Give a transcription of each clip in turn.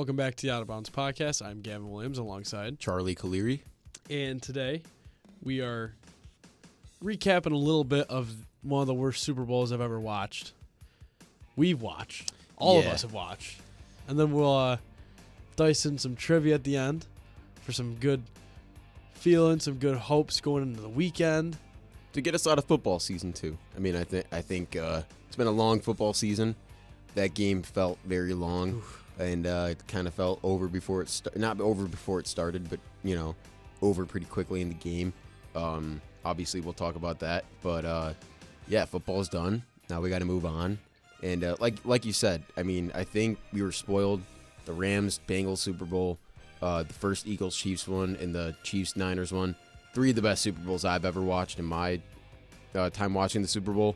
Welcome back to the Out of Bounds podcast. I'm Gavin Williams alongside Charlie Caleri. And today we are recapping a little bit of one of the worst Super Bowls I've ever watched. We've watched. All of us have watched. And then we'll dice in some trivia at the end for some good feeling, some good hopes going into the weekend. To get us out of football season too. I mean, I think it's been a long football season. That game felt very long. Oof. And it kind of felt over before it not over before it started, but over pretty quickly in the game. Obviously, we'll talk about that. But yeah, football's done. Now we got to move on. And like you said, I mean, I think we were spoiled. The Rams-Bengals Super Bowl, the first Eagles-Chiefs one, and the Chiefs-Niners one. 3 of the best Super Bowls I've ever watched in my time watching the Super Bowl.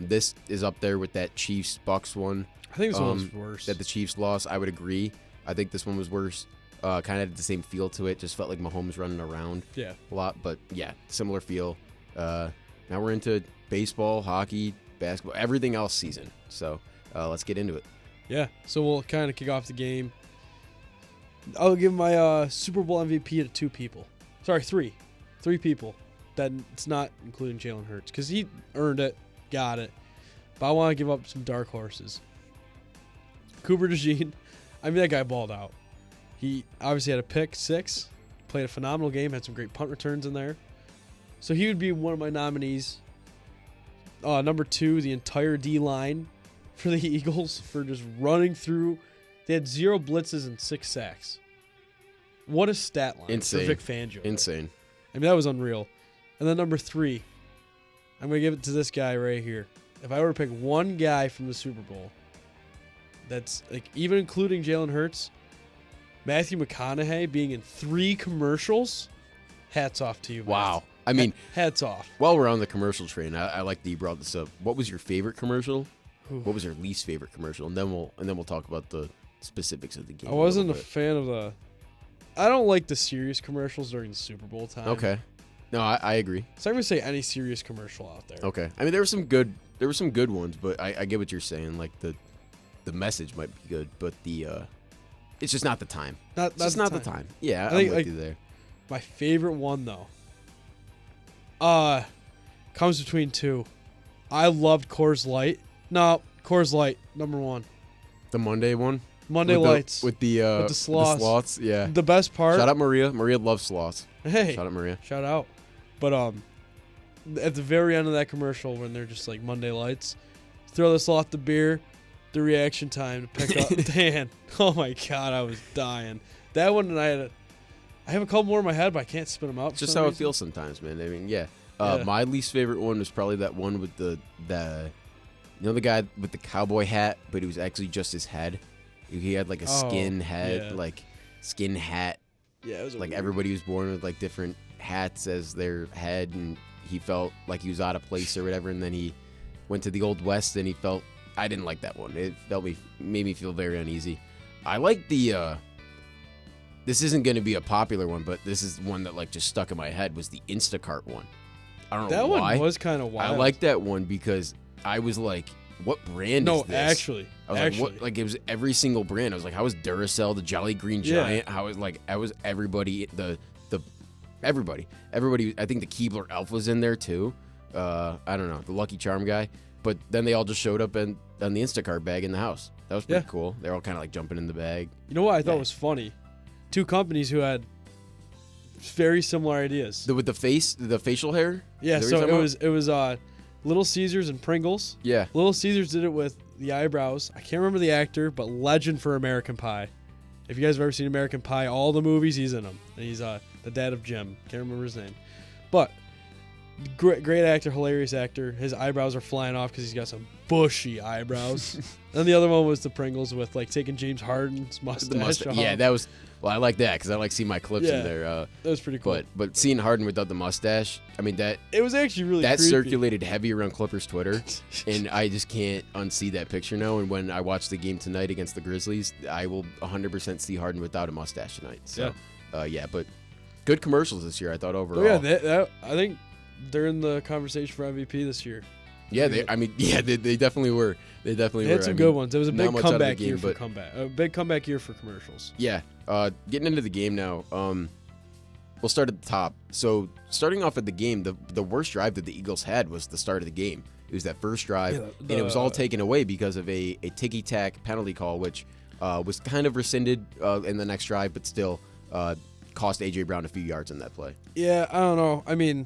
This is up there with that Chiefs-Bucks one. I think this one was worse. That the Chiefs lost, I would agree. I think this one was worse. Kind of had the same feel to it. Just felt like Mahomes running around a lot. But yeah, similar feel. Now we're into baseball, hockey, basketball, everything else season. So let's get into it. Yeah, so we'll kind of kick off the game. I'll give my Super Bowl MVP to 2 people. Sorry, 3. 3 people. That it's not including Jalen Hurts because he earned it, got it. But I want to give up some dark horses. Cooper DeJean, I mean, that guy balled out. He obviously had a pick 6, played a phenomenal game, had some great punt returns in there. So he would be one of my nominees. Number 2, the entire D-line for the Eagles for just running through. They had 0 blitzes and 6 sacks. What a stat line Insane. for Vic Fangio. Insane. I mean, that was unreal. And then number 3, I'm going to give it to this guy right here. If I were to pick one guy from the Super Bowl, that's like even including Jalen Hurts, Matthew McConaughey being in 3 commercials, hats off to you, man. Wow. I mean, hats off. While we're on the commercial train, I like that you brought this up. What was your favorite commercial? Ooh. What was your least favorite commercial? And then we'll talk about the specifics of the game. I wasn't a fan of the. I don't like the serious commercials during the Super Bowl time. Okay. No, I agree. So I'm gonna say any serious commercial out there. Okay. I mean, there were some good ones, but I get what you're saying. Like the message might be good, but it's just not the time. Not the time. Yeah, I think, I'm with you there. My favorite one though. Comes between 2. I loved Coors Light. No, Coors Light, number 1. The Monday one. Monday Lights with the sloths. Yeah. The best part. Shout out Maria. Maria loves sloths. Hey. Shout out Maria. Shout out. But at the very end of that commercial, when they're just like Monday Lights, throw the sloth the beer, the reaction time to pick up Dan. Oh my God, I was dying. That one, and I have a couple more in my head, but I can't spit them out. Just how it feels sometimes, man. I mean, yeah. My least favorite one was probably that one with the the guy with the cowboy hat, but it was actually just his head. He had like a skin head, like skin hat. Yeah, it was like everybody was born with like different hats as their head, and he felt like he was out of place or whatever. And then he went to the Old West, and he felt. I didn't like that one. It made me feel very uneasy. I like the. This isn't going to be a popular one, but this is one that like just stuck in my head. Was the Instacart one? I don't know why. That one was kind of wild. I like that one because I was like, "What brand is this?" No, actually, I was like, "What?" Like it was every single brand. I was like, "How was Duracell, the Jolly Green Giant? How was I was everybody everybody. I think the Keebler Elf was in there too. I don't know, the Lucky Charm guy. But then they all just showed up on the Instacart bag in the house. That was pretty cool. They're all kind of like jumping in the bag. You know what I thought was funny? 2 companies who had very similar ideas. With the facial hair. Yeah, so it was Little Caesars and Pringles. Yeah, Little Caesars did it with the eyebrows. I can't remember the actor, but legend for American Pie. If you guys have ever seen American Pie, all the movies he's in them, and he's the dad of Jim. Can't remember his name, but great actor, hilarious actor. His eyebrows are flying off because he's got some bushy eyebrows. And the other one was the Pringles with like taking James Harden's mustache off. Yeah, that was. Well, I like that because I like seeing my clips in there. That was pretty cool. But seeing Harden without the mustache, I mean it was actually really that creepy. Circulated heavy around Clippers Twitter, and I just can't unsee that picture now. And when I watch the game tonight against the Grizzlies, I will 100% see Harden without a mustache tonight. So, but good commercials this year. I thought overall. Oh, yeah, I think they're in the conversation for MVP this year. Yeah, they definitely were. They definitely They were. had some good ones. It was a not big much out of the comeback year game, for but- comeback. A big comeback year for commercials. Yeah. Getting into the game now. We'll start at the top. So starting off at the game, the worst drive that the Eagles had was the start of the game. It was that first drive, Yeah, and it was all taken away because of a ticky-tack penalty call, which was kind of rescinded in the next drive, but still cost A.J. Brown a few yards in that play. Yeah, I don't know. I mean,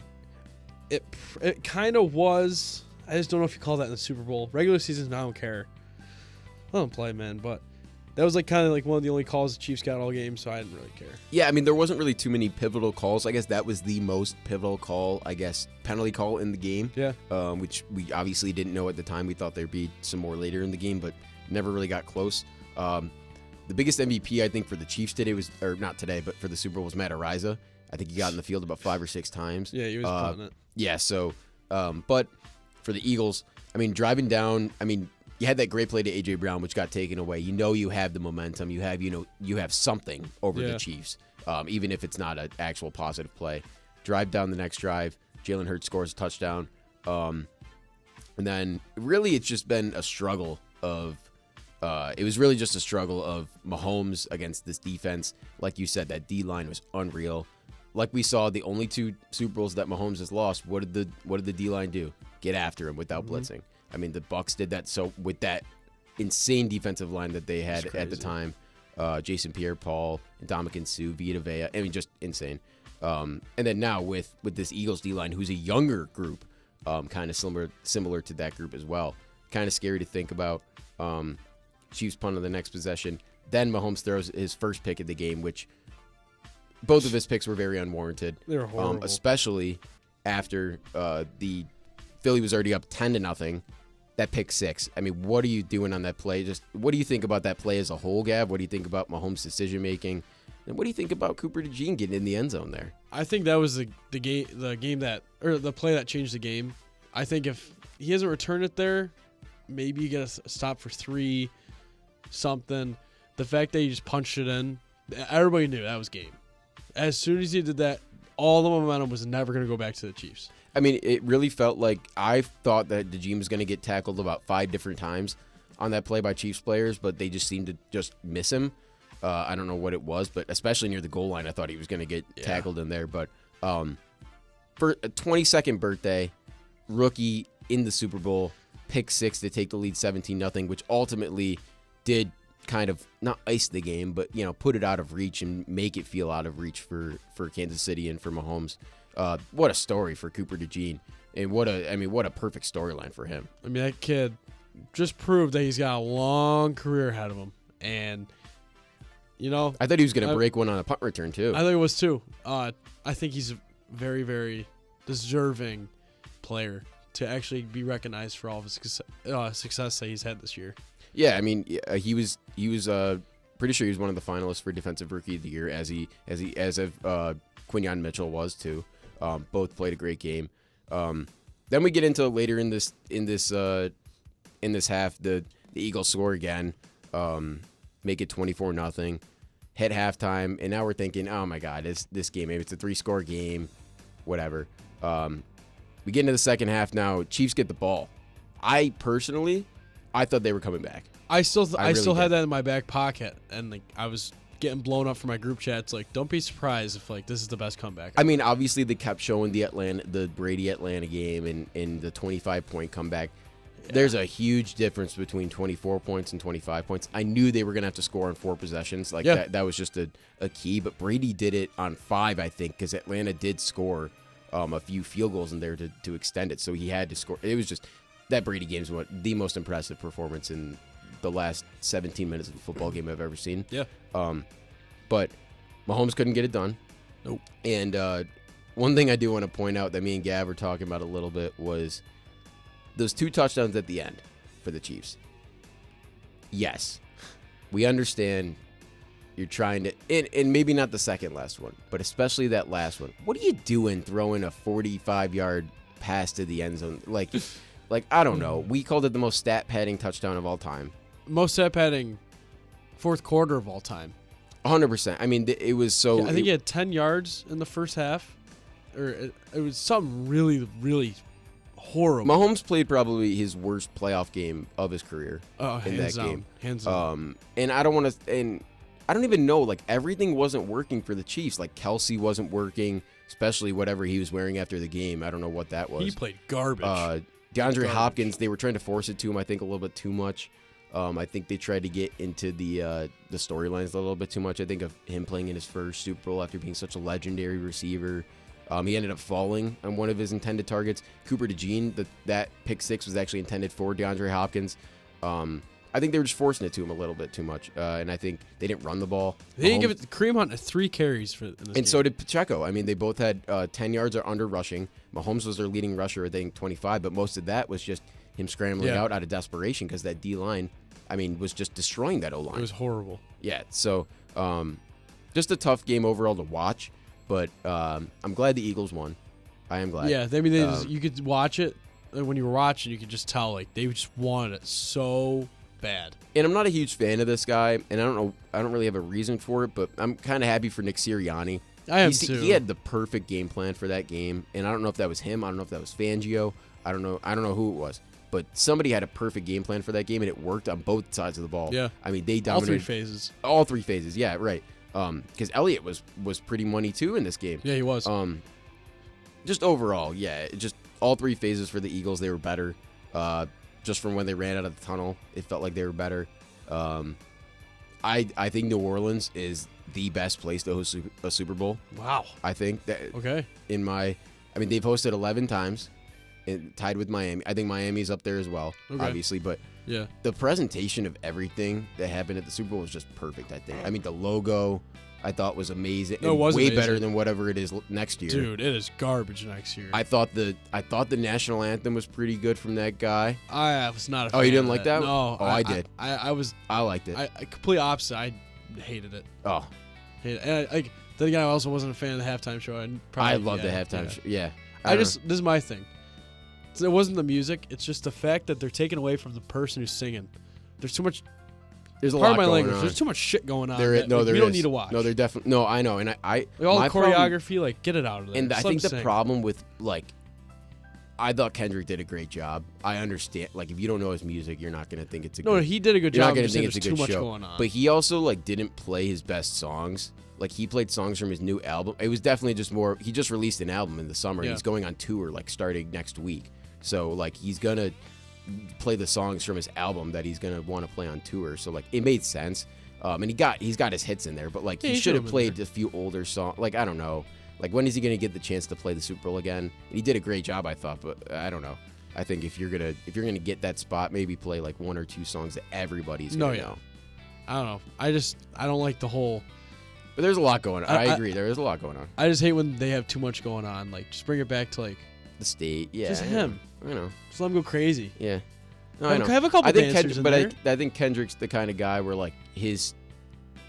it kind of was. I just don't know if you call that in the Super Bowl. Regular seasons, I don't care. I don't play, man, but that was like kind of like one of the only calls the Chiefs got all game, so I didn't really care. Yeah, I mean, there wasn't really too many pivotal calls. I guess that was the most pivotal call, penalty call in the game. Yeah. Which we obviously didn't know at the time. We thought there'd be some more later in the game, but never really got close. The biggest MVP, I think, for the Chiefs today was, or not today, but for the Super Bowl was Matt Araiza. I think he got in the field about 5 or 6 times. Yeah, he was punting it. Yeah, so, but for the Eagles, I mean, driving down, I mean, you had that great play to A.J. Brown, which got taken away. You know you have the momentum. You have something over the Chiefs, even if it's not an actual positive play. Drive down the next drive. Jalen Hurts scores a touchdown. And then really it's just been a struggle of it was really just a struggle of Mahomes against this defense. Like you said, that D-line was unreal. Like we saw, the only 2 Super Bowls that Mahomes has lost, what did the D-line do? Get after him without blitzing. I mean, the Bucs did that so with that insane defensive line that they had at the time. Jason Pierre-Paul, Ndamukong Suh, Vita Vea. I mean, just insane. And then now with this Eagles D-line, who's a younger group, kind of similar to that group as well. Kind of scary to think about. Chiefs punt on the next possession. Then Mahomes throws his first pick of the game, which both of his picks were very unwarranted. They were horrible. Especially after the Philly was already up 10-0. That pick 6. I mean, what are you doing on that play? Just what do you think about that play as a whole, Gav? What do you think about Mahomes' decision making? And what do you think about Cooper DeJean getting in the end zone there? I think that was the play that changed the game. I think if he hasn't returned it there, maybe you get a stop for 3, something. The fact that he just punched it in, everybody knew that was game. As soon as he did that, all the momentum was never going to go back to the Chiefs. I mean, it really felt like I thought that DeJean was going to get tackled about 5 different times on that play by Chiefs players, but they just seemed to just miss him. I don't know what it was, but especially near the goal line, I thought he was going to get tackled in there. But for a 22nd birthday, rookie in the Super Bowl, pick 6 to take the lead 17-0, which ultimately did kind of not ice the game, but put it out of reach and make it feel out of reach for Kansas City and for Mahomes. What a story for Cooper DeJean, and what a perfect storyline for him. I mean, that kid just proved that he's got a long career ahead of him, and I thought he was going to break one on a punt return too. I think it was too. I think he's a very, very deserving player to actually be recognized for all of his success that he's had this year. Yeah, I mean, he was pretty sure he was one of the finalists for Defensive Rookie of the Year, as Quinyon Mitchell was too. Both played a great game. Then we get into later in this half, the Eagles score again, make it 24-0, hit halftime, and now we're thinking, oh my God, this game, maybe it's a 3-score game, whatever. We get into the second half now. Chiefs get the ball. I thought they were coming back. I still really had did. that in my back pocket, and I was getting blown up for my group chats. Don't be surprised if this is the best comeback. I mean, obviously they kept showing the Brady Atlanta game and the 25-point comeback. Yeah. There's a huge difference between 24 points and 25 points. I knew they were gonna have to score on 4 possessions. That was just a key. But Brady did it on 5, I think, because Atlanta did score a few field goals in there to extend it. So he had to score. It was just that Brady game is the most impressive performance in the last 17 minutes of a football game I've ever seen. Yeah. But Mahomes couldn't get it done. Nope. And one thing I do want to point out that me and Gav were talking about a little bit was those 2 touchdowns at the end for the Chiefs. Yes, we understand you're trying to, and maybe not the second last one, but especially that last one. What are you doing throwing a 45-yard pass to the end zone? Like I don't know. We called it the most stat padding touchdown of all time. Most stat padding fourth quarter of all time. 100%. I mean, it was so. I think he had 10 yards in the first half, or it was something really, really horrible. Mahomes played probably his worst playoff game of his career in that game. Hands down. And I don't want to. And I don't even know. Like everything wasn't working for the Chiefs. Like Kelsey wasn't working, especially whatever he was wearing after the game. I don't know what that was. He played garbage. DeAndre Hopkins, they were trying to force it to him, I think, a little bit too much. I think they tried to get into the storylines a little bit too much. I think of him playing in his first Super Bowl after being such a legendary receiver. He ended up falling on one of his intended targets. Cooper DeJean, that pick six was actually intended for DeAndre Hopkins. I think they were just forcing it to him a little bit too much, and I think they didn't run the ball. They didn't give it to Kareem Hunt 3 carries in this game. So did Pacheco. I mean, they both had 10 yards or under rushing. Mahomes was their leading rusher, I think 25, but most of that was just him scrambling out of desperation because that D-line, I mean, was just destroying that O-line. It was horrible. Yeah, so just a tough game overall to watch, but I'm glad the Eagles won. I am glad. Yeah, I mean, you could watch it. When you were watching, you could just tell, like, they just wanted it so bad. And I'm not a huge fan of this guy, and I don't really have a reason for it, but I'm kind of happy for Nick Sirianni. I am too. He had the perfect game plan for that game, and I don't know if that was him. I don't know if that was Fangio. I don't know who it was, but somebody had a perfect game plan for that game, and it worked on both sides of the ball. Yeah, I mean they dominated all 3 phases. Yeah, right. Because Elliott was pretty money too in this game. Yeah, he was. Just overall, yeah, just all 3 phases for the Eagles, they were better. Just from when they ran out of the tunnel, it felt like they were better. I think New Orleans is the best place to host a Super Bowl. Wow. I think that. Okay. I mean, they've hosted 11 times, tied with Miami. I think Miami's up there as well, obviously. But yeah, the presentation of everything that happened at the Super Bowl was just perfect. I think. I mean, the logo I thought was amazing. No, it was way amazing. better than whatever it is next year. Dude, it is garbage next year. I thought the national anthem was pretty good from that guy. I was not a fan. Oh, you didn't like that? No. Oh, I did. I liked it. I complete opposite. I hated it. Oh. And then again, I also wasn't a fan of the halftime show. I loved the halftime show. Yeah. This is my thing. It wasn't the music. It's just the fact that they're taking away from the person who's singing. There's too much. There's a Pardon lot my going language. on. There's too much shit going on. We don't need to watch. No, they're definitely. No, I know, and I all the choreography, get it out of there. And I think the problem with I thought Kendrick did a great job. I understand. Like, if you don't know his music, you're not gonna think it's a. No, he did a good job. job. You're not gonna think it's a good too much show. Going on. But he also didn't play his best songs. Like, he played songs from his new album. It was definitely just more. He just released an album in the summer. Yeah. He's going on tour starting next week. So he's gonna play the songs from his album that he's gonna want to play on tour. So it made sense. And he's got his hits in there, but he should have played a few older songs. I don't know. When is he gonna get the chance to play the Super Bowl again? And he did a great job, I thought, but I don't know. I think if you're gonna get that spot, maybe play 1 or 2 songs that everybody's gonna know. I don't know. I don't like the whole. But there's a lot going on. I agree. There is a lot going on. I just hate when they have too much going on. Just bring it back to the state. Yeah. Just him. I know. Just let him go crazy. Yeah. No, I know. Have a couple dancers in there. I think Kendrick's the kind of guy where his,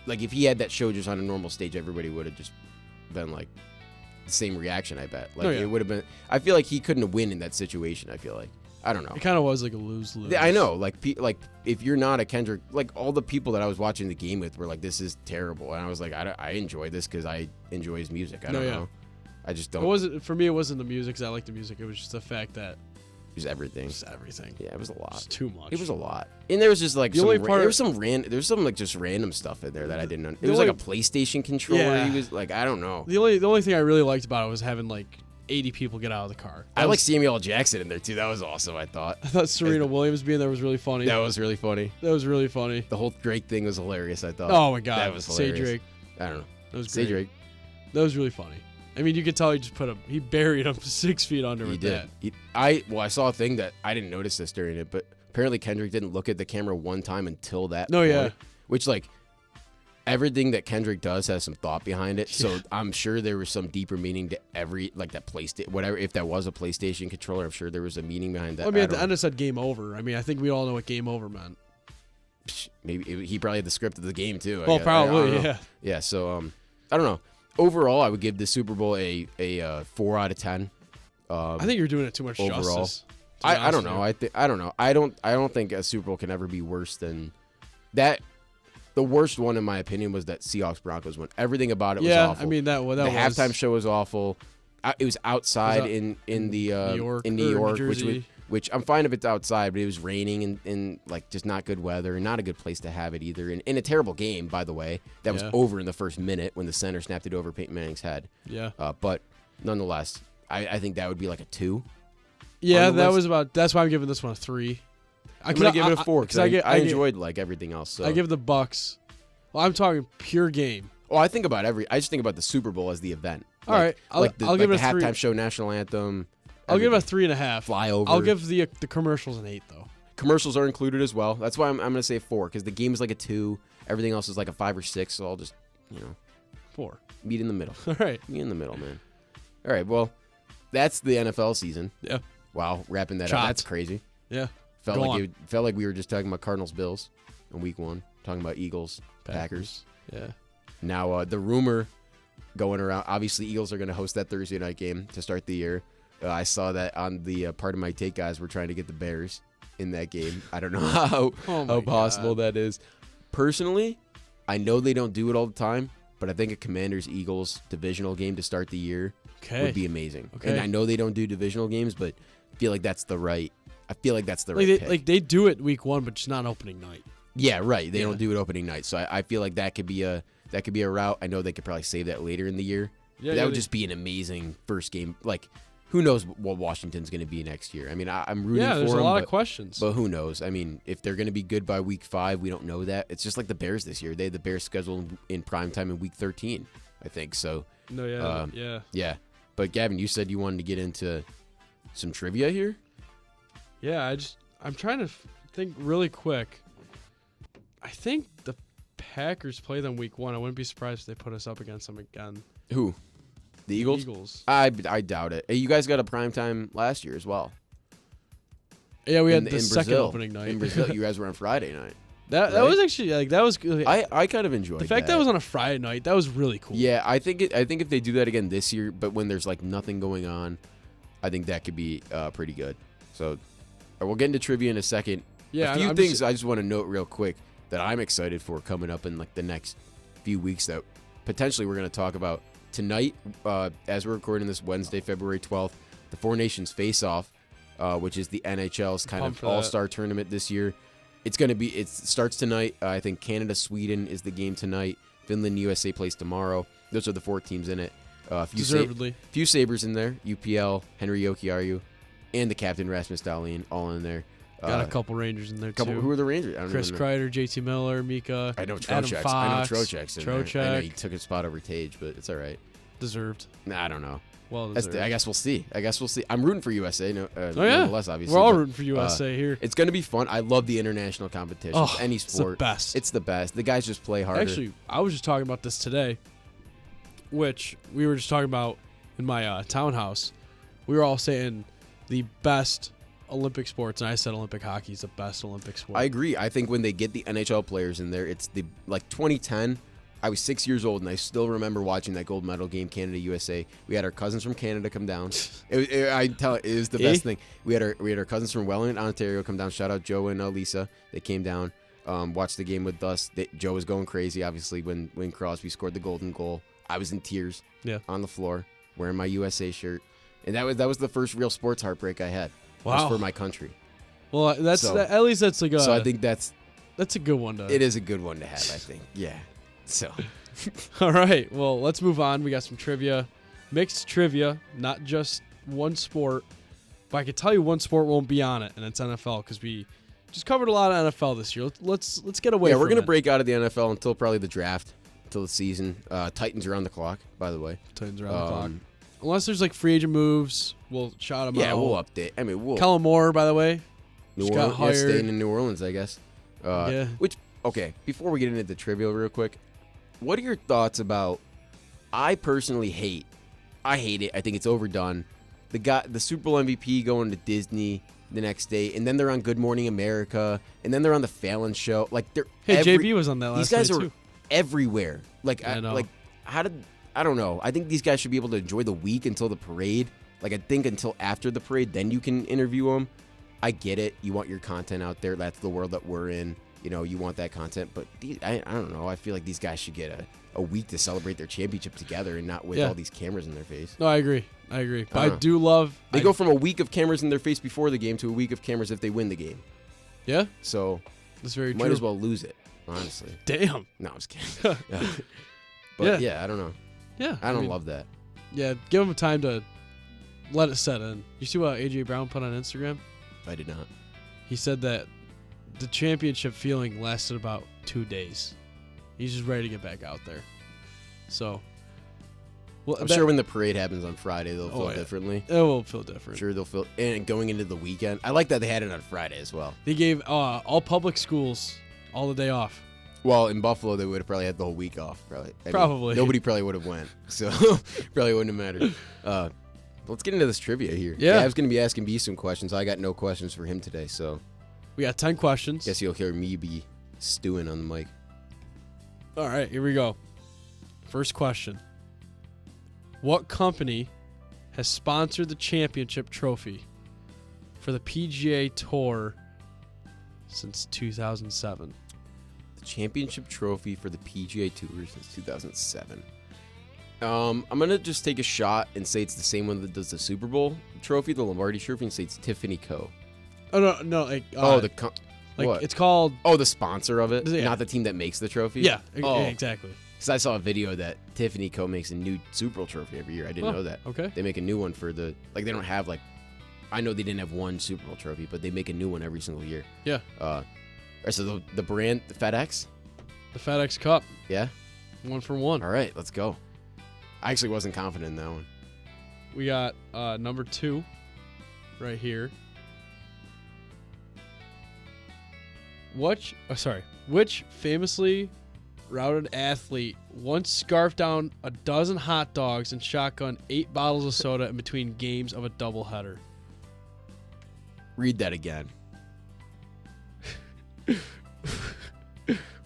if he had that show just on a normal stage, everybody would have just been the same reaction. I bet. It would have been. I feel like he couldn't win in that situation. I feel like. I don't know. It kind of was a lose-lose. Yeah, I know. If you're not a Kendrick, all the people that I was watching the game with were this is terrible, and I was I enjoy this because I enjoy his music. I don't know. I just don't. It wasn't for me. It wasn't the music. 'Cause I like the music. It was just the fact that it was everything. Just everything. Yeah, it was a lot. It's too much. It was a lot, and there was just the only part. There was some just random stuff in there that I didn't know. It was a PlayStation controller. Yeah. He was I don't know. The only thing I really liked about it was having 80 people get out of the car. I like Samuel L. Jackson in there too. That was awesome. I thought Serena Williams being there was really funny. That was really funny. The whole Drake thing was hilarious. I thought. Oh my god, that was hilarious. Say Drake. I don't know. That was Say great. Drake. That was really funny. I mean, you could tell he just he buried him 6 feet under. He did. I saw a thing that I didn't notice this during it, but apparently Kendrick didn't look at the camera one time until that. No, point, yeah. Which everything that Kendrick does has some thought behind it. So I'm sure there was some deeper meaning to every that PlayStation, whatever. If that was a PlayStation controller, I'm sure there was a meaning behind that. Well, I mean, at the end it said game over. I mean, I think we all know what game over meant. Maybe he probably had the script of the game too. Well, probably, yeah. Yeah. So I don't know. Overall, I would give the Super Bowl a 4 out of 10. I think you're doing it too much overall. Justice. I don't know. I don't know. I don't think a Super Bowl can ever be worse than that. The worst one, in my opinion, was that Seahawks Broncos one. Everything about it was awful. I mean that the halftime show was awful. it was outside Was that in the New York, in New or York, New Jersey? which I'm fine if it's outside, but it was raining and like just not good weather and not a good place to have it either. And in a terrible game, by the way, that was Yeah. over in the first minute when the center snapped it over Peyton Manning's head. Yeah. But nonetheless, I think that would be like a 2. Yeah, on the that list. was about. That's why I'm giving this one a 3. I'm gonna give it a 4 because I get- enjoyed like everything else. So I give the Bucks. Well, I'm talking pure game. Well, I think about I just think about the Super Bowl as the event. All right, I'll give it a 3. the halftime show, national anthem. I'll give it a everything. 3.5. Flyover. I'll give the commercials an 8 though. Commercials are included as well. That's why I'm gonna say 4 because the game is like a 2. Everything else is like a 5 or 6. So I'll just 4. meet in the middle. All right. Meet in the middle, man. All right. Well, that's the NFL season. Yeah. Wow, wrapping that up. Chopped. That's crazy. Yeah. Felt Go like on. felt like we were just talking about Cardinals Bills in week 1, talking about Eagles Packers. Yeah. Now the rumor going around, obviously Eagles are going to host that Thursday night game to start the year. I saw that on the part of my take guys were trying to get the Bears in that game. I don't know how Oh my possible God. that is. Personally, I know they don't do it all the time, but I think a Commanders-Eagles divisional game to start the year Okay. would be amazing. Okay. And I know they don't do divisional games, but I feel like that's the right. I feel like that's the Like right they, pick. they do it week 1, but just not opening night. Yeah, right. They Yeah. don't do it opening night, so I feel like that could be a route. I know they could probably save that later in the year. Yeah, That would just be an amazing first game. Like, who knows what Washington's going to be next year? I mean, I'm rooting Yeah, for there's them, a lot but, of questions. but who knows? I mean, if they're going to be good by week 5, we don't know that. It's just like the Bears this year. They had the Bears scheduled in prime time in week 13, I think. So, No, yeah, yeah. yeah. But Gavin, you said you wanted to get into some trivia here. Yeah, I'm trying to think really quick. I think the Packers play them week 1. I wouldn't be surprised if they put us up against them again. Who? The Eagles? Eagles. I doubt it. Hey, you guys got a prime time last year as well. Yeah, we had in the second Brazil. opening night. In Brazil, you guys were on Friday night. that right? was actually like that was good. I kind of enjoyed the fact that was on a Friday night, that was really cool. Yeah, I think if they do that again this year, but when there's like nothing going on, I think that could be pretty good. So we'll get into trivia in a second. Yeah, a few I'm things just- I just want to note real quick that I'm excited for coming up in like the next few weeks that potentially we're going to talk about tonight. As we're recording this Wednesday, February 12th, the Four Nations Face-Off, which is the NHL's kind Pumped of for that. all-star tournament this year. It starts tonight. I think Canada, Sweden is the game tonight. Finland, USA plays tomorrow. Those are the 4 teams in it. A deservedly. few Sabres in there. UPL, Henry Jokiharju, and the captain Rasmus Dahlin all in there. Got a couple Rangers in there too. Who are the Rangers? I don't Chris even know. Kreider, JT Miller, Mika. I know Adam Trocheck's. Fox, in there. I know Trocheck. he took his spot over Tage, but it's all right. Deserved. Nah, I don't know. Well That's deserved. I guess we'll see. I'm rooting for USA. Oh yeah, nonetheless, obviously. we're all but, rooting for USA here. It's going to be fun. I love the international competitions. Oh, Any it's the sport. best. It's the best. The guys just play harder. Actually, I was just talking about this today, which we were just talking about in my townhouse. We were all saying the best Olympic sports, and I said Olympic hockey is the best Olympic sport. I agree. I think when they get the NHL players in there, it's the like 2010. I was 6 years old, and I still remember watching that gold medal game, Canada USA. We had our cousins from Canada come down. It was the best thing. We had our cousins from Welland, Ontario, come down. Shout out Joe and Lisa. They came down, watched the game with us. Joe was going crazy, obviously, when Crosby scored the golden goal. I was in tears. Yeah. On the floor, wearing my USA shirt, and that was the first real sports heartbreak I had. Wow. Was for my country. Well, at least that's like a. So I think that's a good one to. it is a good one to have. I think. Yeah. So. All right. Well, let's move on. We got some trivia, mixed trivia, not just one sport. But I can tell you one sport won't be on it, and it's NFL because we just covered a lot of NFL this year. Let's get away. Yeah, from we're gonna it. break out of the NFL until probably the draft, until the season. Titans are on the clock, by the way. Titans around the clock. Unless there's like free agent moves, we'll shout them out. Yeah, we'll update. I mean, we'll Kellen Moore, by the way. New just got Orleans, hired. staying in New Orleans, I guess. Yeah. Which okay, before we get into the trivia real quick, what are your thoughts about? I personally hate it. I think it's overdone. The Super Bowl MVP going to Disney the next day, and then they're on Good Morning America, and then they're on the Fallon Show. Like they're Hey, JB was on that last these guys night, are too. everywhere. Like I know. like I don't know. I think these guys should be able to enjoy the week until the parade. Like I think until after the parade, then you can interview them. I get it. You want your content out there. That's the world that we're in. You know, you want that content. But I don't know. I feel like these guys should get a week to celebrate their championship together and not with Yeah. all these cameras in their face. No, I agree. But I Uh-huh. do love. They go from a week of cameras in their face before the game to a week of cameras if they win the game. Yeah, So that's very might true. as well lose it, honestly. Damn. No, I'm just kidding. Yeah. But yeah, I don't know. Yeah. I don't mean, love that. Yeah, give them time to let it set in. You see what AJ Brown put on Instagram? I did not. He said that the championship feeling lasted about 2 days. He's just ready to get back out there. So, well, I'm sure when the parade happens on Friday, they'll feel yeah. differently. it will feel I'm different. sure they'll feel. And going into the weekend, I like that they had it on Friday as well. They gave all public schools all the day off. Well, in Buffalo, they would have probably had the whole week off. Probably. Nobody probably would have went, so probably wouldn't have mattered. Let's get into this trivia here. Yeah. Gav's going to be asking B some questions. I got no questions for him today, so We got 10 questions. guess you'll hear me be stewing on the mic. All right, here we go. First question. What company has sponsored the championship trophy for the PGA Tour since 2007? The championship trophy for the PGA Tour since 2007. I'm going to just take a shot and say it's the same one that does the Super Bowl trophy, the Lombardi trophy, and say it's Tiffany Co. Oh no, like what? it's called. Oh, the sponsor of it, Yeah. not the team that makes the trophy. Yeah, Oh. exactly. Because I saw a video that Tiffany Co. makes a new Super Bowl trophy every year. I didn't Oh, know that. Okay. They make a new one for they don't have I know they didn't have one Super Bowl trophy, but they make a new one every single year. Yeah. So the brand, the FedEx, The FedEx Cup, yeah. 1 for 1. All right, let's go. I actually wasn't confident in that one. We got number 2 right here. Which famously routed athlete once scarfed down a dozen hot dogs and shotgunned 8 bottles of soda in between games of a doubleheader? Read that again.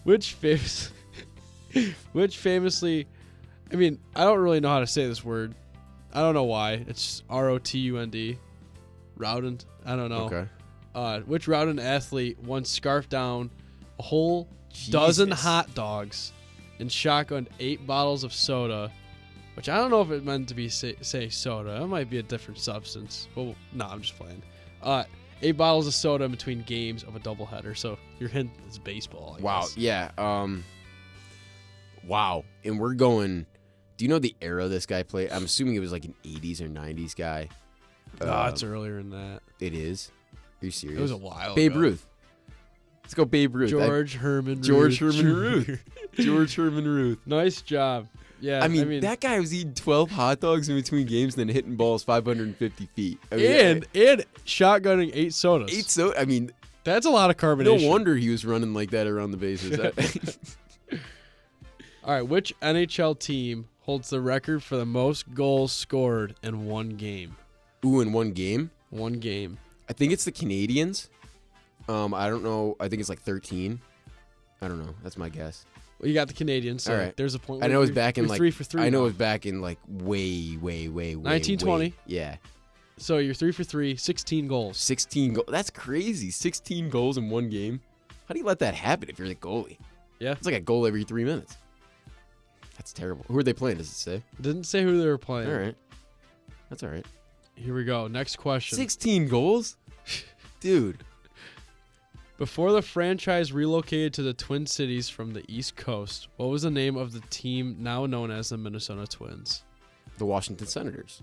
Which famously, I mean, I don't really know how to say this word. I don't know why. It's ROTUND. Routend. I don't know. Okay. Which Routend athlete once scarfed down a whole dozen Jesus. hot dogs and shotgunned 8 bottles of soda, which I don't know if it meant to be say soda. It might be a different substance. Well, no, I'm just playing. 8 bottles of soda in between games of a doubleheader. So your hint is baseball. I Wow. guess. Yeah. Wow. And we're going. Do you know the era this guy played? I'm assuming it was like an 80s or 90s guy. It's earlier than that. It is. Are you serious? It was a while Babe ago. Ruth. Let's go, Babe Ruth. George Herman George Ruth. Herman Ruth. George Herman Ruth. Nice job. Yeah, I mean, that guy was eating 12 hot dogs in between games and then hitting balls 550 feet. I mean, and shotgunning 8 sodas. I mean, That's a lot of no carbonation. wonder he was running like that around the bases. All right, which NHL team holds the record for the most goals scored in one game? Ooh, in one game? One game. I think it's the Canadians. I don't know. I think it's like 13. I don't know. That's my guess. Well, you got the Canadians. So All right. There's a point. I know it was back in you're like 3 for 3. I know it now. was back in like way 1920. Yeah. So you're 3 for 3, 16 goals. 16 goals. That's crazy. 16 goals in one game. How do you let that happen if you're the goalie? Yeah. It's like a goal every 3 minutes. That's terrible. Who are they playing? Does it say? Didn't say who they were playing. All right. That's all right. Here we go. Next question. 16 goals? Dude. Before the franchise relocated to the Twin Cities from the East Coast, what was the name of the team now known as the Minnesota Twins? The Washington Senators.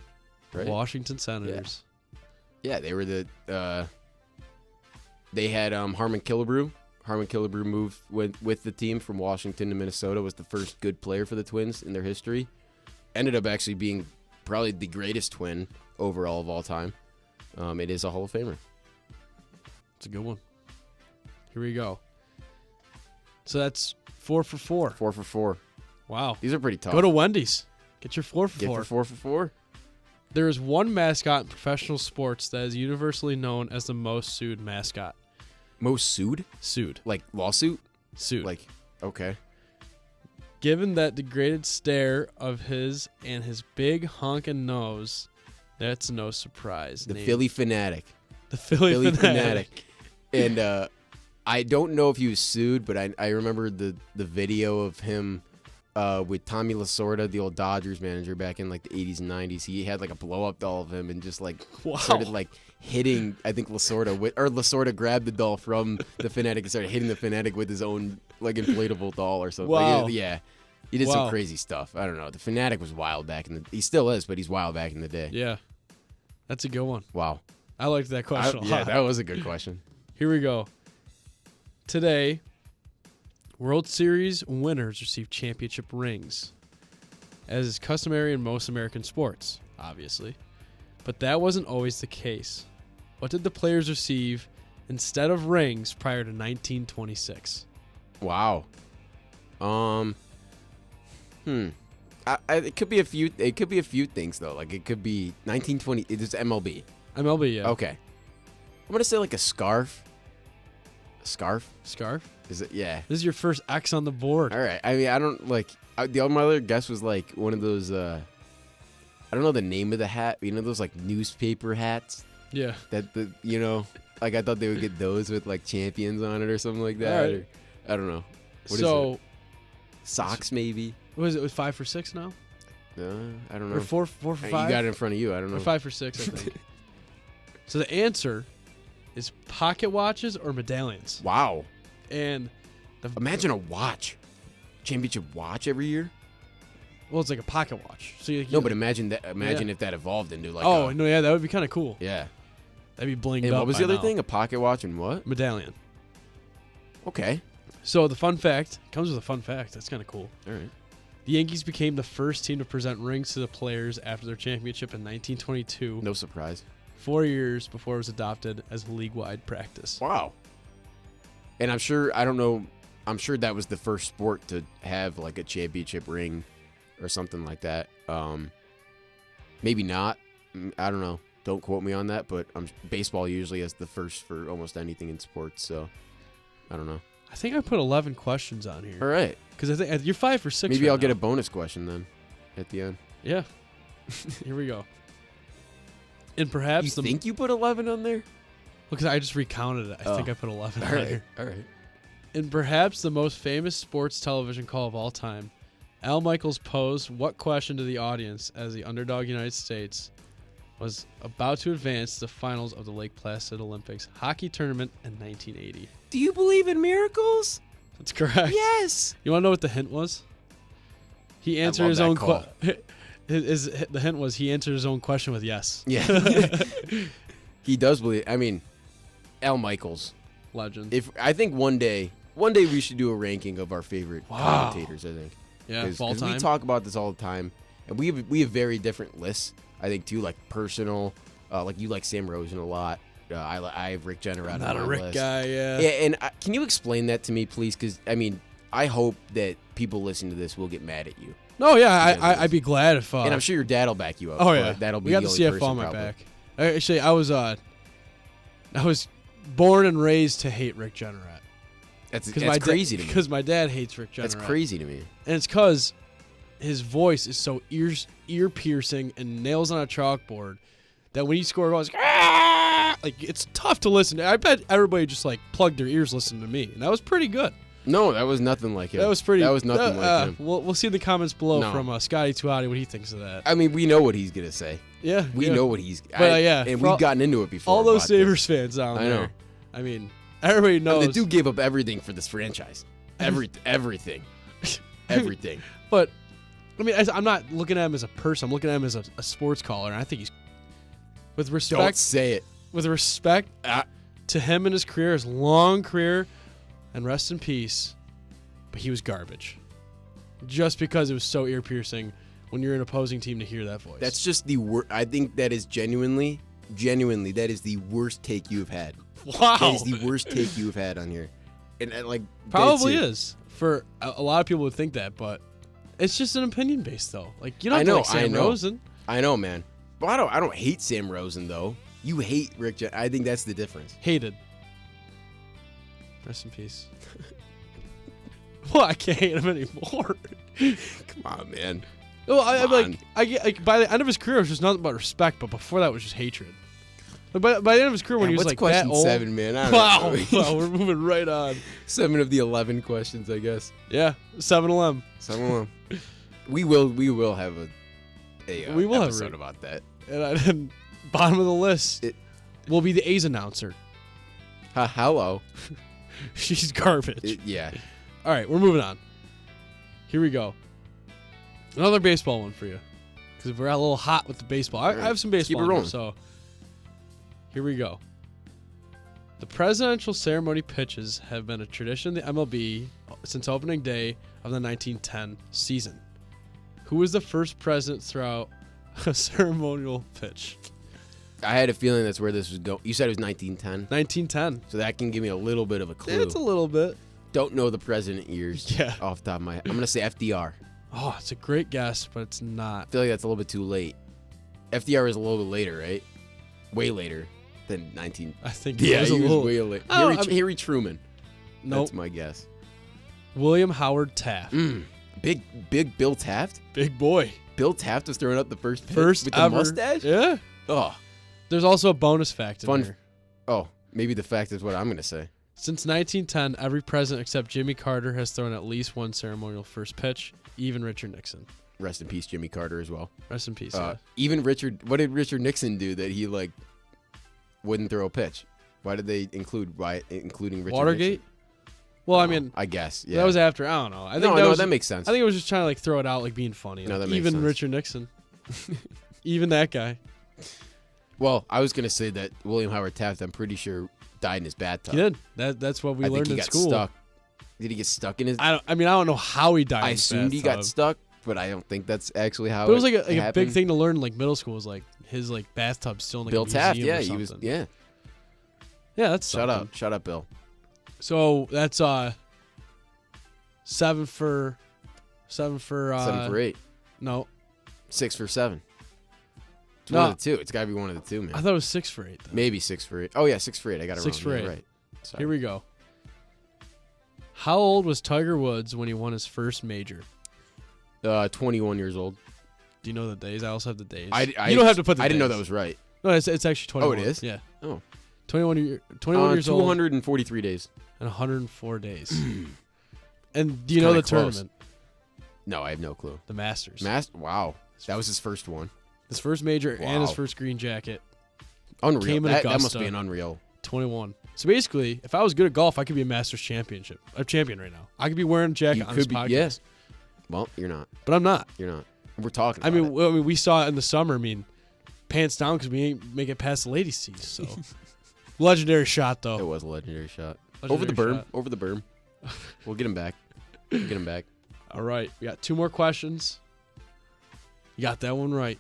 Right? Washington Senators. Yeah, they were the they had Harmon Killebrew. Harmon Killebrew moved with the team from Washington to Minnesota, was the first good player for the Twins in their history. Ended up actually being probably the greatest Twin overall of all time. It is a Hall of Famer. It's a good one. Here we go. So that's 4 for 4. 4 for 4. Wow. These are pretty tough. Go to Wendy's. Get your 4 for Get 4. for 4 for 4. There is one mascot in professional sports that is universally known as the most sued mascot. Most sued? Sued. Like lawsuit? Sued. Like, okay. Given that degraded stare of his and his big honking nose, that's no surprise. The Name- Philly Fanatic. The Philly Fanatic. And I don't know if he was sued, but I remember the video of him with Tommy Lasorda, the old Dodgers manager back in like the 80s and 90s. He had like a blow up doll of him and just like started like hitting, I think Lasorda Lasorda grabbed the doll from the Fanatic and started hitting the Fanatic with his own like inflatable doll or something. Wow. Like, yeah. He did some crazy stuff. I don't know. The Fanatic was wild back in the he still is, but he's wild back in the day. Yeah. That's a good one. Wow. I liked that question a lot. Yeah, that was a good question. Here we go. Today, World Series winners receive championship rings, as is customary in most American sports, obviously. But that wasn't always the case. What did the players receive instead of rings prior to 1926? Wow. It could be a few. It could be a few things though. Like it could be 1920. It's MLB. MLB, yeah. Okay. I'm gonna say like a scarf. A scarf? Scarf? Is it? Yeah. This is your first X on the board. All right. I mean, I don't like. My other guess was like one of those. I don't know the name of the hat. You know those like newspaper hats. Yeah. Like I thought they would get those with like champions on it or something like that. All right. Or, I don't know. What is it? Socks maybe. What is it? Was 5 for 6 now? I don't know. Or 4 for 5? You got it in front of you. I don't know. Or 5 for 6, I think. So the answer is pocket watches or medallions. Wow. And imagine a watch, championship watch every year. Well, it's like a pocket watch. So but imagine that. Imagine if that evolved into like. That would be kind of cool. Yeah. That'd be blinged and up. What was the other now. thing? A pocket watch and what? Medallion. Okay. So the fun fact comes with a fun fact. That's kind of cool. All right. The Yankees became the first team to present rings to the players after their championship in 1922. No surprise. 4 years before it was adopted as league-wide practice. Wow. And I'm sure, I don't know, I'm sure that was the first sport to have like a championship ring or something like that. Maybe not. I don't know. Don't quote me on that, but baseball usually has the first for almost anything in sports, so I don't know. I think I put 11 questions on here. All right. Because I think you're 5 for 6. Maybe right I'll get now. a bonus question then at the end. Yeah. Here we go. And perhaps you think you put 11 on there? Because I just recounted it. I think I put 11 on here. All right. In perhaps the most famous sports television call of all time, Al Michaels posed what question to the audience as the underdog United States was about to advance to the finals of the Lake Placid Olympics hockey tournament in 1980. Do you believe in miracles? That's correct. Yes. You want to know what the hint was? He answered his own question. The hint was he answered his own question with yes. Yeah. He does believe. I mean, Al Michaels. Legend. I think one day we should do a ranking of our favorite commentators, I think. Yeah, of all time. We talk about this all the time, and we have very different lists. I think too, like personal. Like you like Sam Rosen a lot. I have Rick Jenner on my list. Not a Rick guy, yeah. Yeah, and can you explain that to me, please? Because I mean, I hope that people listening to this will get mad at you. No, yeah, I'd be glad if. And I'm sure your dad will back you up. Oh yeah, that'll be we got the the only CFO person on my probably. back. Actually, I was born and raised to hate Rick Jenner. That's crazy to me. Because my dad hates Rick Jenner. That's crazy to me. And it's because his voice is so ear piercing and nails on a chalkboard that when he scored, I was like, it's tough to listen to. I bet everybody just like plugged their ears listening to me, and that was pretty good. No, that was nothing like him. That was pretty. That was nothing like him. We'll see in the comments below from Scotty Tuati what he thinks of that. I mean, we know what he's gonna say. Yeah, we know what he's. And we've gotten into it before. All those Sabres fans down there. I know. I mean, everybody knows. The dude gave up everything for this franchise. Everything. Everything. But I mean, I'm not looking at him as a person. I'm looking at him as a sports caller, and I think he's with respect. Don't say it. With respect to him and his career, his long career, and rest in peace. But he was garbage. Just because it was so ear piercing when you're an opposing team to hear that voice. That's just the worst. I think that is genuinely, that is the worst take you've had. Wow. That is the worst take you've had on here. And like probably is. For a lot of people would think that, but it's just an opinion based though. Like you don't have to like Sam Rosen. I know, man. But I don't hate Sam Rosen though. You hate Rick Jenner. I think that's the difference. Hated. Rest in peace. Well, I can't hate him anymore. Come on, man. Well, I get by the end of his career, it was just nothing but respect. But before that, was just hatred. By the end of his career, when he was like question that old, 7, man. I don't know. Wow, we're moving right on. 7 of the 11 questions, I guess. Yeah, 7-11. 7-11. We will have a We will have episode about that. And bottom of the list will be the A's announcer. Hello. She's garbage. Yeah. All right, we're moving on. Here we go. Another baseball one for you, because we're a little hot with the baseball. I have some baseball. Keep it rolling. So here we go. The presidential ceremony pitches have been a tradition in the MLB since opening day of the 1910 season. Who was the first president throughout a ceremonial pitch? I had a feeling that's where this was going. You said it was 1910, 1910. so that can give me a little bit of a clue. It's a little bit. Don't know the president years. Yeah. Off the top of my head. I'm gonna say FDR. Oh, it's a great guess, but it's not. I feel like that's a little bit too late. FDR is a little bit later, right? Way later than 19. I think Yeah, it was he a was little. way late. Oh, Harry Truman. Nope. That's my guess. William Howard Taft. Big Bill Taft. Big boy. Bill Taft was throwing up the first pitch First with ever. the mustache. Yeah. Oh, There's also a bonus fact in Fun- here. oh, maybe the fact is what I'm gonna say. Since 1910, every president except Jimmy Carter has thrown at least one ceremonial first pitch, even Richard Nixon. Rest in peace, Jimmy Carter as well. Rest in peace. Even Richard. What did Richard Nixon do that he wouldn't throw a pitch? Why did they including Richard Watergate? Nixon? Well, I Oh, mean, I guess. Yeah. that was after. I don't know. I think no, was, that makes sense. I think it was just trying to throw it out, being funny. No, Like, that makes even sense. Richard Nixon, even that guy. Well, I was gonna say that William Howard Taft, I'm pretty sure, died in his bathtub. He did. That's what we I learned think he in got school. stuck. Did he get stuck in his? I don't know how he died. I in his assumed he got bathtub. stuck, but I don't think that's actually how. But it was like a happened. big thing to learn in middle school. Was his bathtub still in Bill a Taft, museum yeah, or he was. something. Yeah, Yeah, that's something. shut up, Bill. So that's 7 for 7 for 8, No, 6 for 7. It's No. one of the two. It's got to be one of the two, man. I thought it was 6 for 8. Then. Maybe 6 for 8. Oh yeah, 6 for 8. I got it 6 wrong. for Yeah, 8. Right. Sorry. Here we go. How old was Tiger Woods when he won his first major? 21 years old. Do you know the days? I also have the days. I you don't have to put the I didn't know days. that was right. No, it's actually 21. Oh, it is? Yeah. Oh. 21 years old 243 days. and 104 days. And do you know the kinda close. tournament? No, I have no clue. The Masters. Wow. That was his first one. His first major and his Wow. first green jacket. Unreal. Came in That must Augusta. be an unreal. 21. So basically, if I was good at golf, I could be a Masters champion right now. I could be wearing a jacket You on could this be. podcast. Yes. Well, you're not. But I'm not. You're not. We're talking. I About mean, we saw it in the summer. I mean, pants down because we ain't make it past the ladies' seas. So, legendary shot it though. was a legendary shot. Legendary Over the berm. shot. Over the berm. We'll get him back. Get him back. All right, we got 2 more questions. You got that one right.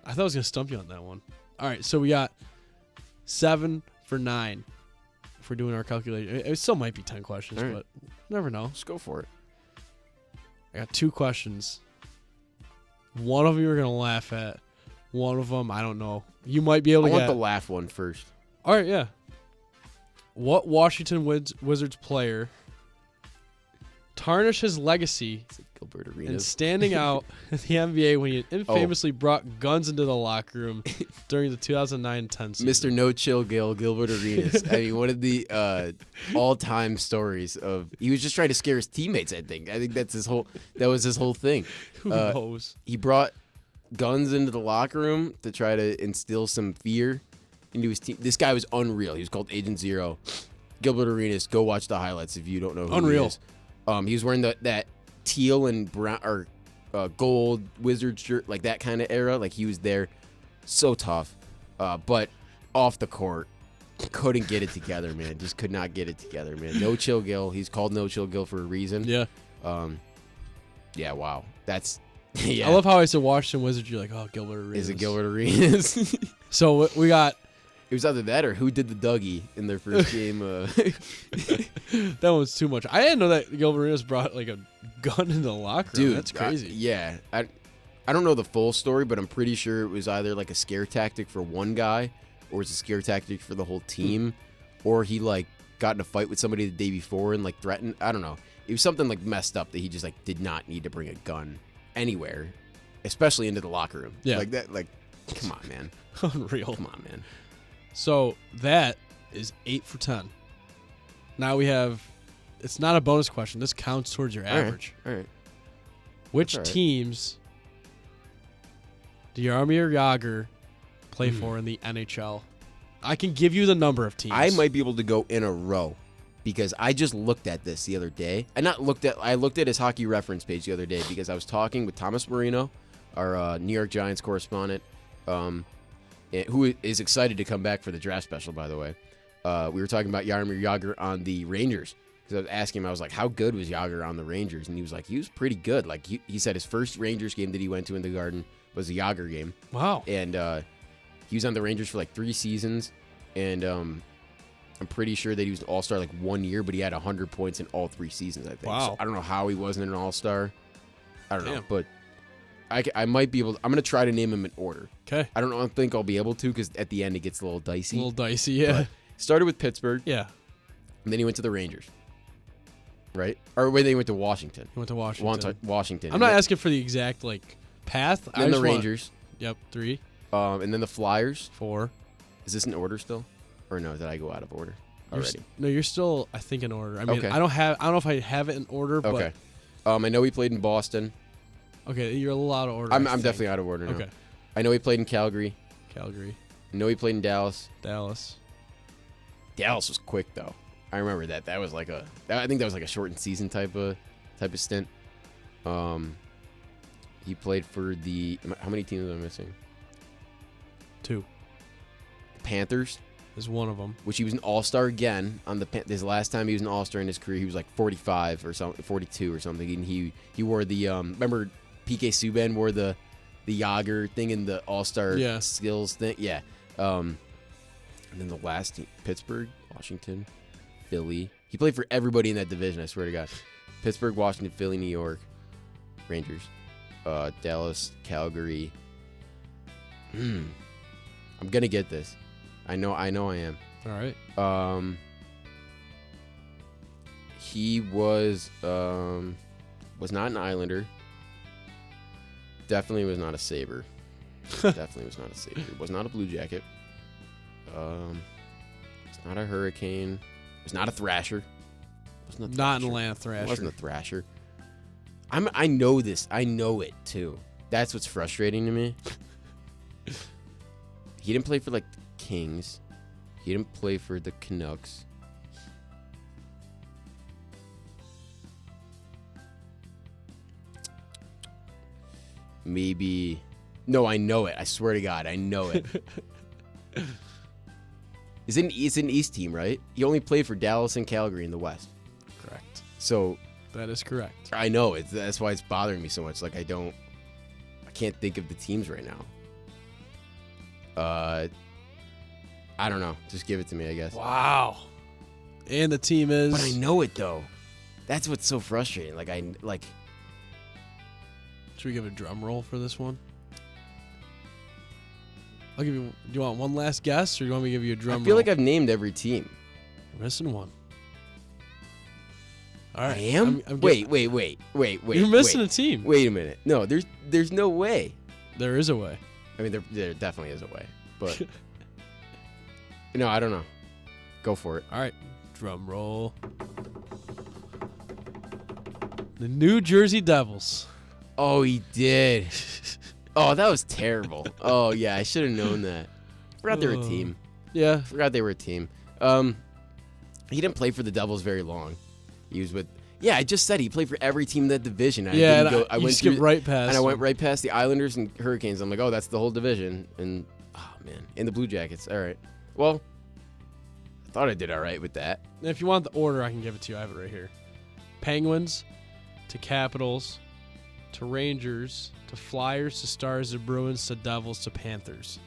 I thought I was gonna stump you on that one. All right, so we got 7 for 9. If we're doing our calculation, it still might be 10 questions, All right. but never know. Let's go for it. I got 2 questions. One of them you're gonna laugh at. One of them I don't know. You might be able I to want get. the laugh one first. All right, yeah. What Washington Wizards player tarnished his legacy It's like Gilbert and Arenas. standing out in the NBA when he infamously brought guns into the locker room during the 2009-10 season? Mr. No Chill Gilbert Arenas. I mean, one of the all-time stories of he was just trying to scare his teammates. I think that was his whole thing. Who knows? He brought guns into the locker room to try to instill some fear into his team. This guy was unreal. He was called Agent Zero. Gilbert Arenas. Go watch the highlights if you don't know who Unreal. he is. He was wearing that teal and brown or gold wizard shirt, like that kind of era. Like he was there, so tough, but off the court, couldn't get it together, man. Just could not get it together, man. No Chill Gil. He's called No Chill Gil for a reason. Yeah. Yeah. Wow. That's. Yeah. I love how I said Washington Wizards. You're like, oh, Gilbert Arenas. Is it Gilbert Arenas? So we got It was either that or who did the Dougie in their first game. that one's too much. I didn't know that Gilbert Arenas brought like a gun into the locker room. Dude, That's crazy. Yeah. I don't know the full story, but I'm pretty sure it was either like a scare tactic for one guy or it's a scare tactic for the whole team or he like got in a fight with somebody the day before and like threatened. I don't know. It was something like messed up that he just like did not need to bring a gun anywhere, especially into the locker room. Yeah. Like that. Like, come on, man. Unreal. Come on, man. So that is 8 for 10. Now we have. It's not a bonus question. This counts towards your average. All right. Which That's all right. teams do Jaromir Jagr play for in the NHL? I can give you the number of teams. I might be able to go in a row because I just looked at this the other day. I looked at his hockey reference page the other day because I was talking with Thomas Marino, our New York Giants correspondent, who is excited to come back for the draft special, by the way. We were talking about Jaromir Jagr on the Rangers because I was asking him, I was like, how good was Jagr on the Rangers? And he was like, he was pretty good. Like he said his first Rangers game that he went to in the Garden was a Jagr game. Wow. And he was on the Rangers for like 3 seasons. And I'm pretty sure that he was an all-star like 1 year, but he had 100 points in all 3 seasons, I think. Wow. So I don't know how he wasn't an all-star. I don't know. Damn. But I might be able to. I'm going to try to name him in order. Okay. I don't think I'll be able to because at the end it gets a little dicey. A little dicey, yeah. But started with Pittsburgh, Yeah. and then he went to the Rangers. Right? Or wait, then he went to Washington. He went to Washington. Washington. I'm not asking for the exact path. I Then the just want- Rangers. Yep, 3, And then the Flyers. 4. Is this in order still? Or no, did I go out of order already? You're still, I think, in order. I mean, Okay. I don't know if I have it in order, but Okay. I know he played in Boston. okay, you're a little out of order. I'm I think. definitely out of order now. Okay. I know he played in Calgary. Calgary, I know he played in Dallas. Dallas. Dallas was quick though. I remember that. That was like I think that was like a shortened season type of stint. He played for the how many teams am I missing? 2 Panthers, is one of them. which he was an all-star again on the his last time he was an all-star in his career. He was like 45 or something, 42 or something, and he wore the remember PK Subban wore the Jagr thing in the all-star Yeah. skills thing. Yeah. And then the last team, Pittsburgh, Washington, Philly. He played for everybody in that division, I swear to God. Pittsburgh, Washington, Philly, New York, Rangers, Dallas, Calgary. I'm gonna get this. I know I am. All right. He was not an Islander. Definitely was not a Sabre. Definitely was not a Sabre. Was not a Blue Jacket. Was not a Hurricane. Was not a Thrasher. Wasn't a Not an Thrasher. Atlanta Thrasher. Wasn't a Thrasher. I know this. I know it too. That's what's frustrating to me. He didn't play for like the Kings. He didn't play for the Canucks. Maybe. No, I know it. I swear to God, I know it. It's an East team, right? He only played for Dallas and Calgary in the West. Correct. So That is correct. I know it. That's why it's bothering me so much. Like I can't think of the teams right now. I don't know. Just give it to me, I guess. Wow. And the team is. But I know it though. That's what's so frustrating. Should we give a drum roll for this one? I'll give you. Do you want one last guess, or do you want me to give you a drum roll? I feel like I've named every team. You're missing one. All right. I am. I'm wait. You're missing a team. Wait a minute. No, there's no way. There is a way. I mean, there definitely is a way, but no, I don't know. Go for it. All right. Drum roll. The New Jersey Devils. Oh, he did. Oh, that was terrible. Oh yeah, I should have known that. Forgot they were a team. Yeah. Forgot they were a team. He didn't play for the Devils very long. He was with. Yeah, I just said he played for every team in that division. I went skipped right past. and I went them. right past the Islanders and Hurricanes. I'm like, oh, that's the whole division. And oh man, and the Blue Jackets. All right. Well, I thought I did all right with that. If you want the order, I can give it to you. I have it right here. Penguins to Capitals to Rangers to Flyers to Stars to Bruins to Devils to Panthers.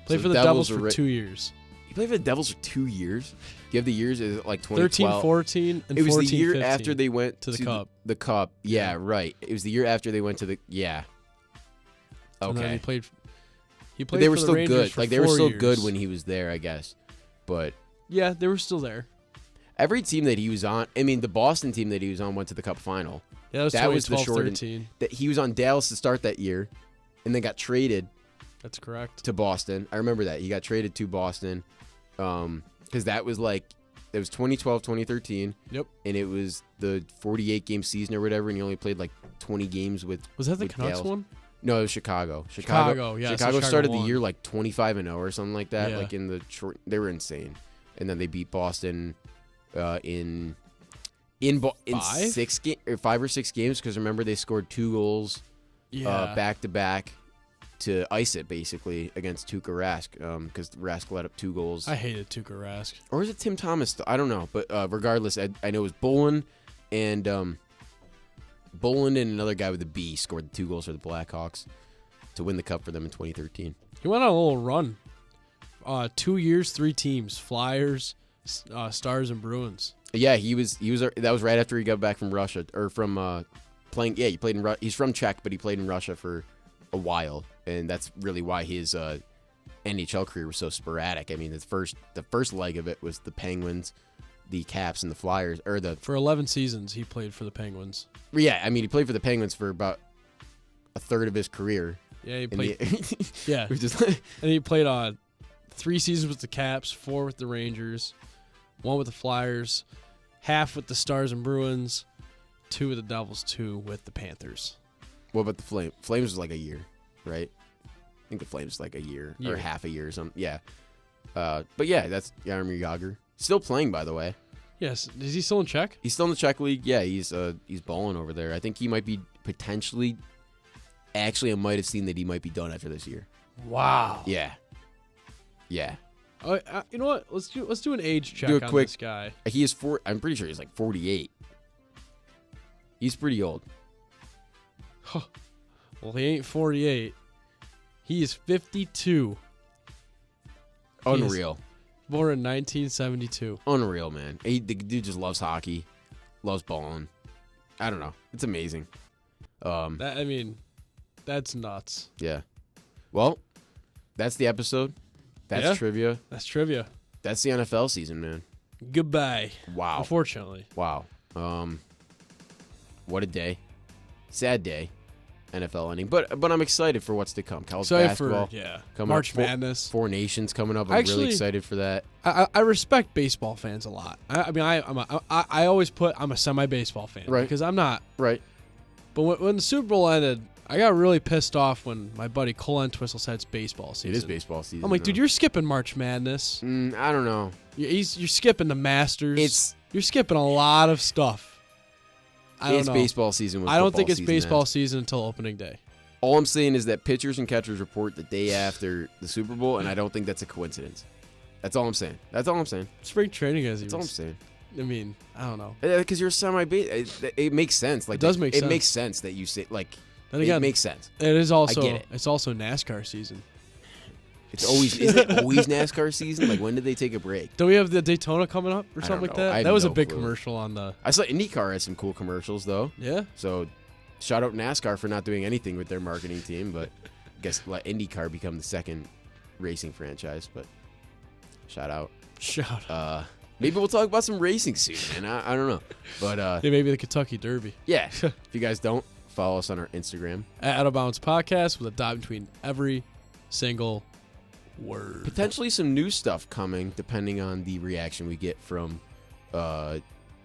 Played So for the Devils Devils were for 2 years. He played for the Devils for 2 years. Do you have the years? Is it like 13, 2012? 14, and It was 14, the year 15. after they went to the Cup. The Cup. Yeah, Yeah. right. It was the year after they went to the. Yeah. And then Okay. he played But they were for the still Rangers good. for Like they were 4 still years. good when he was there, I guess. But Yeah, they were still there. every team that he was on, I mean, the Boston team that he was on went to the Cup final. Yeah, that was That was the 2012, shortened- 13. That he was on Dallas to start that year, and then got traded That's correct. to Boston. I remember that he got traded to Boston, because that was like it was 2012, 2013. Yep. And it was the 48 game season or whatever, and you only played like 20 games with. Was that the with Canucks Dallas. one? No, it was Chicago. Chicago, yeah. Chicago started the won. year like 25-0 or something like that. Yeah. Like in the short, they were insane, and then they beat Boston in 5 or 6 games because remember they scored 2 goals back to back to ice it basically against Tuukka Rask because Rask let up 2 goals. I hated Tuukka Rask. Or is it Tim Thomas? I don't know, but regardless, I know it was Bolin and another guy with a B scored the 2 goals for the Blackhawks to win the cup for them in 2013. He went on a little run. 2 years, 3 teams: Flyers, Stars, and Bruins. Yeah, he was. That was right after he got back from Russia or from playing. Yeah, he played in. He's from Czech, but he played in Russia for a while, and that's really why his NHL career was so sporadic. I mean, the first leg of it was the Penguins, the Caps, and the Flyers, or the. For 11 seasons, he played for the Penguins. Yeah, I mean, he played for the Penguins for about a third of his career. Yeah, he played. Yeah, and he played 3 seasons with the Caps, 4 with the Rangers, 1 with the Flyers, half with the Stars and Bruins, 2 with the Devils, 2 with the Panthers. What about the Flames? Flames was like a year, right? I think the Flames was like a year or half a year or something. Yeah. But yeah, that's Jaromir Jagr. Still playing, by the way. Yes. Is he still in Czech? He's still in the Czech league. Yeah, he's balling over there. I think he might be potentially. Actually, I might have seen that he might be done after this year. Wow. Yeah. Yeah. You know what? Let's do an age check on this guy. He is I'm pretty sure he's like 48. He's pretty old. Well, he ain't 48. He is 52. Unreal. Born in 1972. Unreal, man. The dude just loves hockey, loves balling. I don't know. It's amazing. That's nuts. Yeah. Well, that's the episode. That's trivia. That's trivia. That's the NFL season, man. Goodbye. Wow. Unfortunately. Wow. What a day. Sad day. NFL ending. But I'm excited for what's to come. College basketball. Coming March up. Madness. 4 Nations coming up. I'm really excited for that. I respect baseball fans a lot. I always put I'm a semi-baseball fan. Right. Because I'm not. Right. But when the Super Bowl ended, I got really pissed off when my buddy Cole Entwistle said it's baseball season. It is baseball season. I'm like, dude, you're skipping March Madness. I don't know. You're skipping the Masters. You're skipping a lot of stuff. It's baseball season. I don't think it's baseball season until opening day. All I'm saying is that pitchers and catchers report the day after the Super Bowl, and I don't think that's a coincidence. That's all I'm saying. Spring training is. That's all I'm saying. I mean, I don't know. Because you're semi-base. It makes sense. Like, it does make sense. It makes sense that you say, like, then again, it makes sense. It is also. I get it. It's also NASCAR season. Isn't it always NASCAR season? Like, when did they take a break? Don't we have the Daytona coming up or something like that? That was a big commercial on the. I saw IndyCar has some cool commercials though. Yeah. So, shout out NASCAR for not doing anything with their marketing team, but I guess let IndyCar become the second racing franchise. But shout out. Maybe we'll talk about some racing soon, man. I don't know, but yeah, maybe the Kentucky Derby. Yeah. If you guys don't, follow us on our Instagram at Out of Bounds Podcast with a dot between every single word. Potentially some new stuff coming depending on the reaction we get from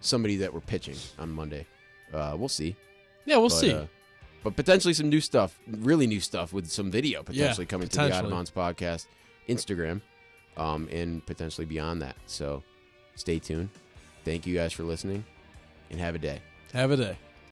somebody that we're pitching on Monday. We'll see. Yeah, we'll see. But potentially some new stuff, really new stuff with some video potentially coming to the Out of Bounds Podcast Instagram, and potentially beyond that. So stay tuned. Thank you guys for listening, and have a day. Have a day.